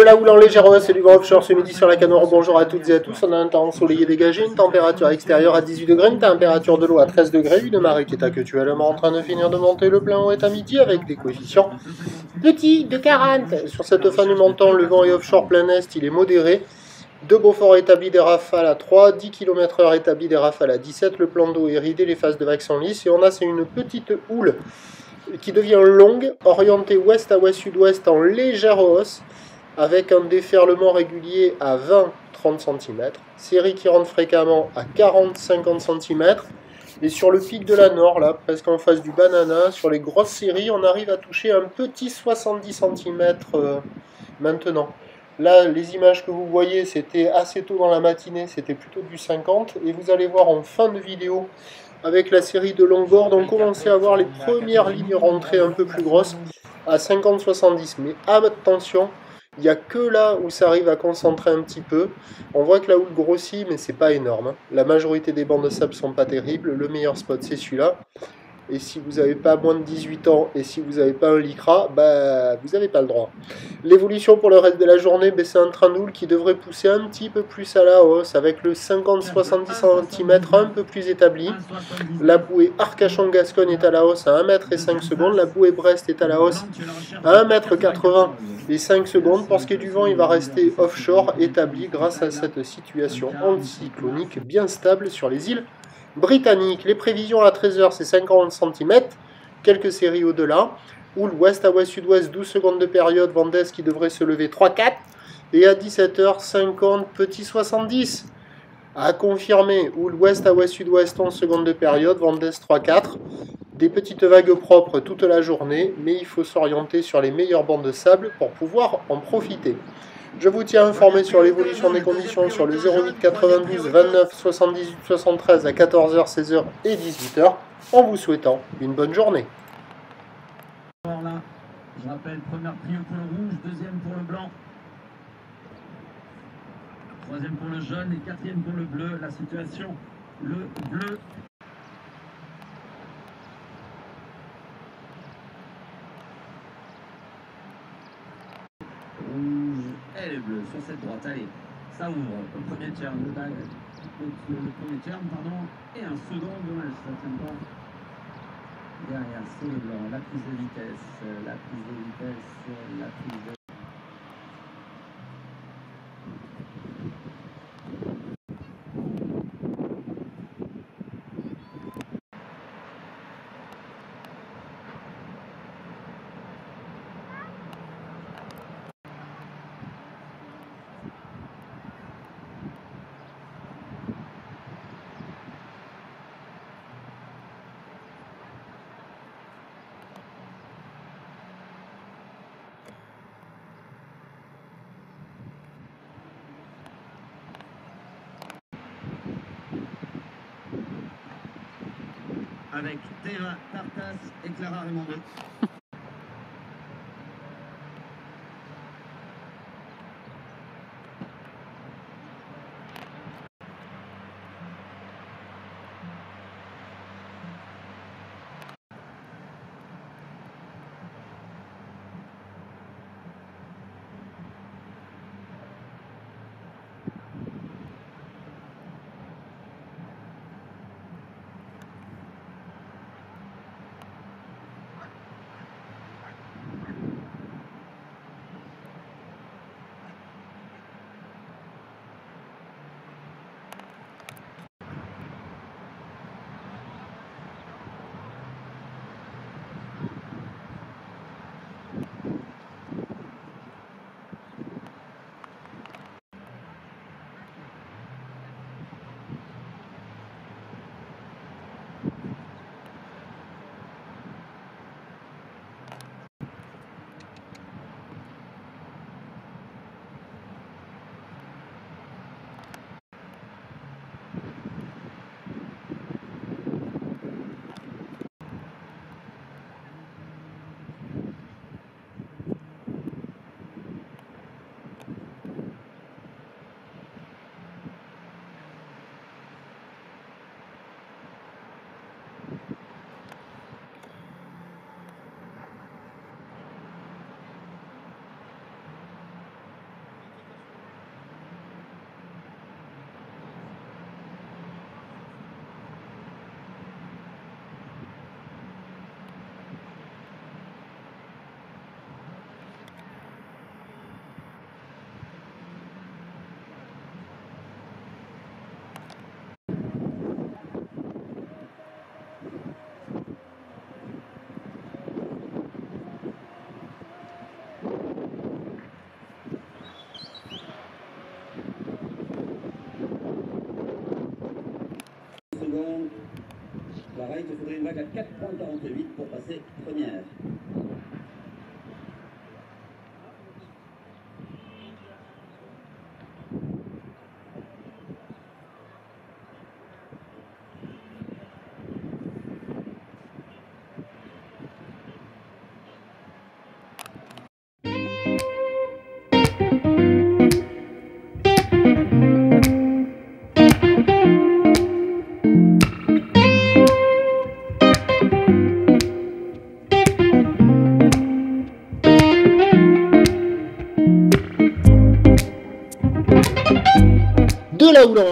la houle en légère hausse et du vent offshore ce midi sur la Canore. Bonjour à toutes et à tous. On a un temps ensoleillé dégagé, une température extérieure à 18 degrés, une température de l'eau à 13 degrés, une marée qui est actuellement en train de finir de monter. Le plein haut est à midi avec des coefficients petits de 40. Sur cette fin du montant, le vent est offshore plein est, il est modéré. De Beaufort établi des rafales à 3, 10 km/h établi des rafales à 17. Le plan d'eau est ridé, les phases de vagues sont lisses. Et on a, c'est une petite houle qui devient longue, orientée ouest à ouest-sud-ouest en légère hausse, avec un déferlement régulier à 20-30 cm, série qui rentre fréquemment à 40-50 cm, et sur le pic de la Nord, là, presque en face du banana, sur les grosses séries, on arrive à toucher un petit 70 cm maintenant. Là, les images que vous voyez, c'était assez tôt dans la matinée, c'était plutôt du 50, et vous allez voir en fin de vidéo, avec la série de longboard, on commençait à voir les premières lignes rentrées un peu plus grosses, à 50-70, mais attention, il n'y a que là où ça arrive à concentrer un petit peu. On voit que la houle grossit, mais c'est pas énorme. La majorité des bancs de sable sont pas terribles. Le meilleur spot, c'est celui-là. Et si vous n'avez pas moins de 18 ans et si vous n'avez pas un lycra, bah, vous n'avez pas le droit. L'évolution pour le reste de la journée, c'est un train de houle qui devrait pousser un petit peu plus à la hausse, avec le 50-70 cm un peu plus établi. La bouée Arcachon-Gascogne est à la hausse à 1 m et 5 secondes. La bouée Brest est à la hausse à 1 m 80 et 5 secondes. Pour ce qui est du vent, il va rester offshore établi grâce à cette situation anticyclonique bien stable sur les îles britanniques. Les prévisions à 13h, c'est 50 cm, quelques séries au-delà. Houle ouest à ouest-sud-ouest, 12 secondes de période, vent d'est qui devrait se lever 3-4. Et à 17h, 50, petit 70. À confirmer, houle ouest à ouest-sud-ouest, 11 secondes de période, vent d'est 3-4. Des petites vagues propres toute la journée, mais il faut s'orienter sur les meilleures bandes de sable pour pouvoir en profiter. Je vous tiens informé sur l'évolution des conditions sur le 08 92 29 78 73 à 14h, 16h et 18h en vous souhaitant une bonne journée. Là, je rappelle, première trio pour le rouge, deuxième pour le blanc, troisième pour le jaune et quatrième pour le bleu. La situation, le bleu. Rouge et le bleu sur cette droite. Allez, ça ouvre. Le premier terme, le premier terme, pardon, et un second. Dommage, ça tient pas. Derrière, c'est le blanc. La prise de vitesse, la prise de vitesse, la prise de... Avec Théa Tartas et Clara Raimondo. vague à 4,48 pour passer première. De la Houlance.